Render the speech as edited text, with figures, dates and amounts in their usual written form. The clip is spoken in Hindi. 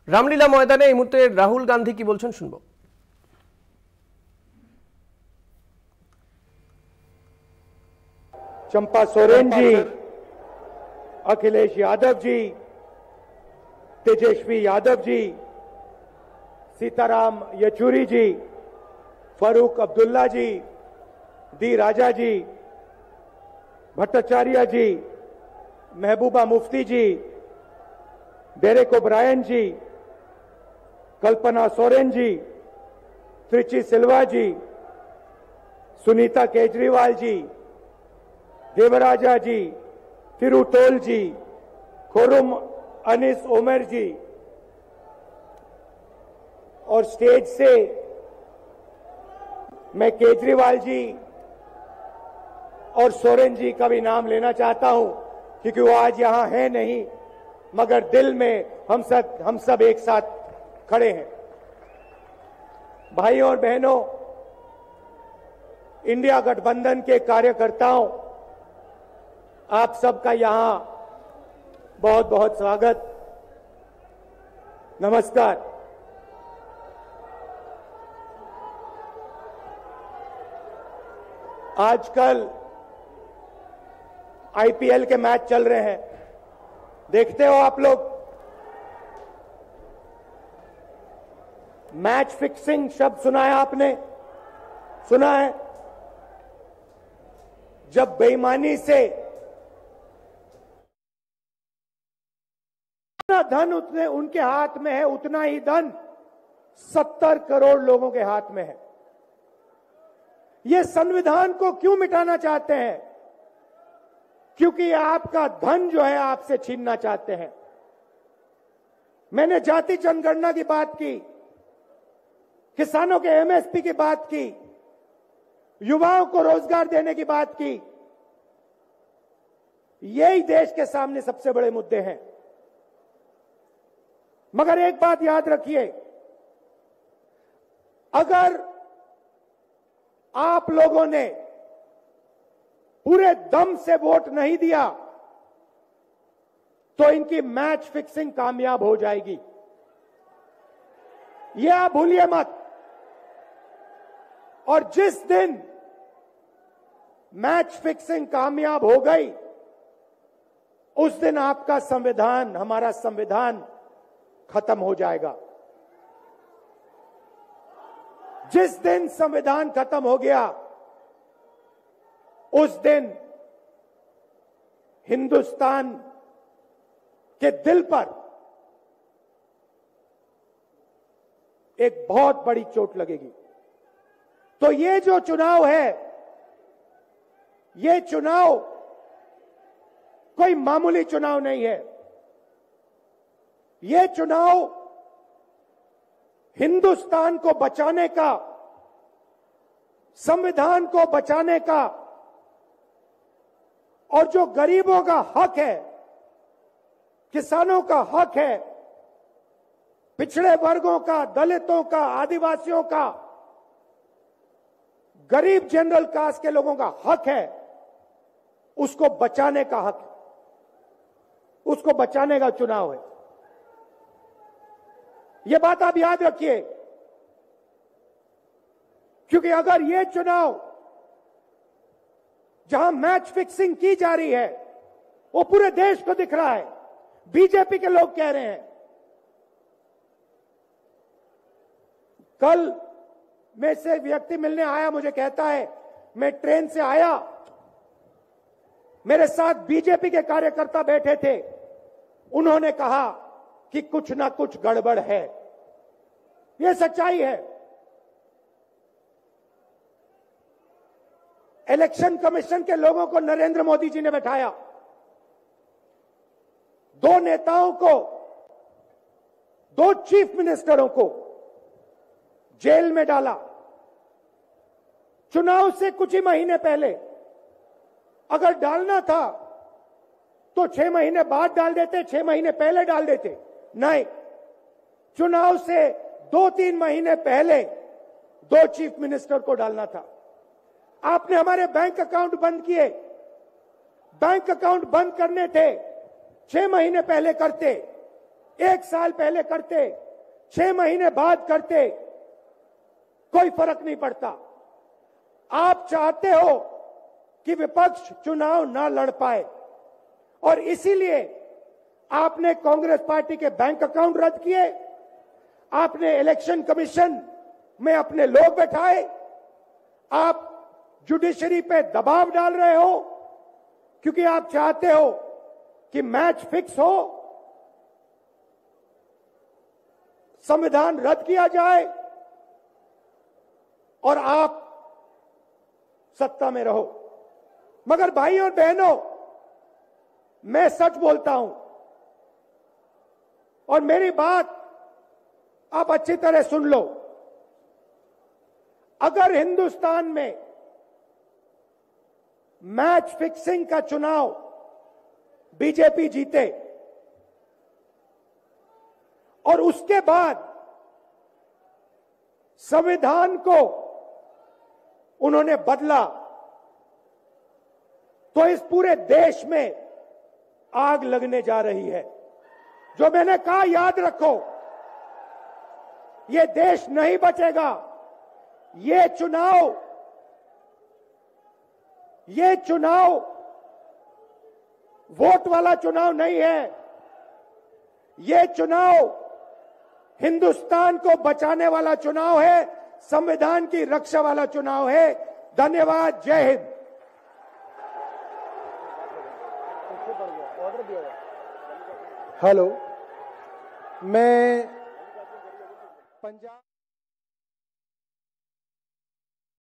রামলীলা ময়দানে এই মুহূর্তে রাহুল গান্ধী কি বলছেন শুনবো। चंपा सोरेन जी, अखिलेश यादव जी, तेजस्वी यादव जी, सीताराम येचुरी जी, फारूक अब्दुल्ला जी, डी राजा जी, भट्टाचार्य जी, महबूबा मुफ्ती जी, डेरेक ओब्रायन जी, कल्पना सोरेन जी, त्रिची सिल्वा जी, सुनीता केजरीवाल जी, देवराजा जी, तिरुतोल जी, खुरुम अनिस उमर जी, और स्टेज से मैं केजरीवाल जी और सोरेन जी का भी नाम लेना चाहता हूं, क्योंकि वो आज यहां है नहीं, मगर दिल में हम सब एक साथ खड़े हैं। भाइयों और बहनों, इंडिया गठबंधन के कार्यकर्ताओं, आप सबका यहां बहुत बहुत स्वागत, नमस्कार। आजकल आईपीएल के मैच चल रहे हैं, देखते हो आप लोग। मैच फिक्सिंग शब्द सुना है आपने? सुना है? जब बेईमानी से धन उतने उनके हाथ में है, उतना ही धन 70 करोड़ लोगों के हाथ में है। ये संविधान को क्यों मिटाना चाहते हैं? क्योंकि आपका धन जो है आपसे छीनना चाहते हैं। मैंने जाति जनगणना की बात की, किसानों के एमएसपी की बात की, युवाओं को रोजगार देने की बात की। यही देश के सामने सबसे बड़े मुद्दे हैं। मगर एक बात याद रखिए, अगर आप लोगों ने पूरे दम से वोट नहीं दिया तो इनकी मैच फिक्सिंग कामयाब हो जाएगी। यह आप भूलिए मत। और जिस दिन मैच फिक्सिंग कामयाब हो गई, उस दिन आपका संविधान, हमारा संविधान खत्म हो जाएगा। जिस दिन संविधान खत्म हो गया, उस दिन हिंदुस्तान के दिल पर एक बहुत बड़ी चोट लगेगी। तो ये जो चुनाव है, ये चुनाव कोई मामूली चुनाव नहीं है। ये चुनाव हिंदुस्तान को बचाने का, संविधान को बचाने का, और जो गरीबों का हक है, किसानों का हक है, पिछड़े वर्गों का, दलितों का, आदिवासियों का, गरीब जनरल कास्ट के लोगों का हक है, उसको बचाने का हक, उसको बचाने का चुनाव है। यह बात आप याद रखिए, क्योंकि अगर यह चुनाव जहां मैच फिक्सिंग की जा रही है, वो पूरे देश को दिख रहा है, बीजेपी के लोग कह रहे हैं। कल में से व्यक्ति मिलने आया, मुझे कहता है मैं ट्रेन से आया, मेरे साथ बीजेपी के कार्यकर्ता बैठे थे, उन्होंने कहा कि कुछ ना कुछ गड़बड़ है। यह सच्चाई है। इलेक्शन कमीशन के लोगों को नरेंद्र मोदी जी ने बैठाया, दो नेताओं को, दो चीफ मिनिस्टरों को जेल में डाला। चुनाव से कुछ ही महीने पहले अगर डालना था तो 6 महीने बाद डाल देते, 6 महीने पहले डाल देते। नहीं, चुनाव से 2-3 महीने पहले 2 चीफ मिनिस्टर को डालना था। आपने हमारे बैंक अकाउंट बंद किए। बैंक अकाउंट बंद करने थे, 6 महीने पहले करते। 1 साल पहले करते, 6 महीने बाद करते, कोई फर्क नहीं पड़ता। आप चाहते हो कि विपक्ष चुनाव ना लड़ पाए और इसीलिए आपने कांग्रेस पार्टी के बैंक अकाउंट रद्द किए, आपने इलेक्शन कमीशन में अपने लोग बैठाए, आप जुडिशरी पे दबाव डाल रहे हो क्योंकि आप चाहते हो कि मैच फिक्स हो, संविधान रद्द किया जाए और आप सत्ता में रहो। मगर भाइयों और बहनों, मैं सच बोलता हूं और मेरी बात आप अच्छी तरह सुन लो। अगर हिंदुस्तान में मैच फिक्सिंग का चुनाव बीजेपी जीते और उसके बाद संविधान को उन्होंने बदला, तो इस पूरे देश में आग लगने जा रही है। जो मैंने कहा याद रखो, ये देश नहीं बचेगा। ये चुनाव वोट वाला चुनाव नहीं है। ये चुनाव हिंदुस्तान को बचाने वाला चुनाव है, संविधान की रक्षा वाला चुनाव है। धन्यवाद। जय हिंद। हेलो, मैं पंजाब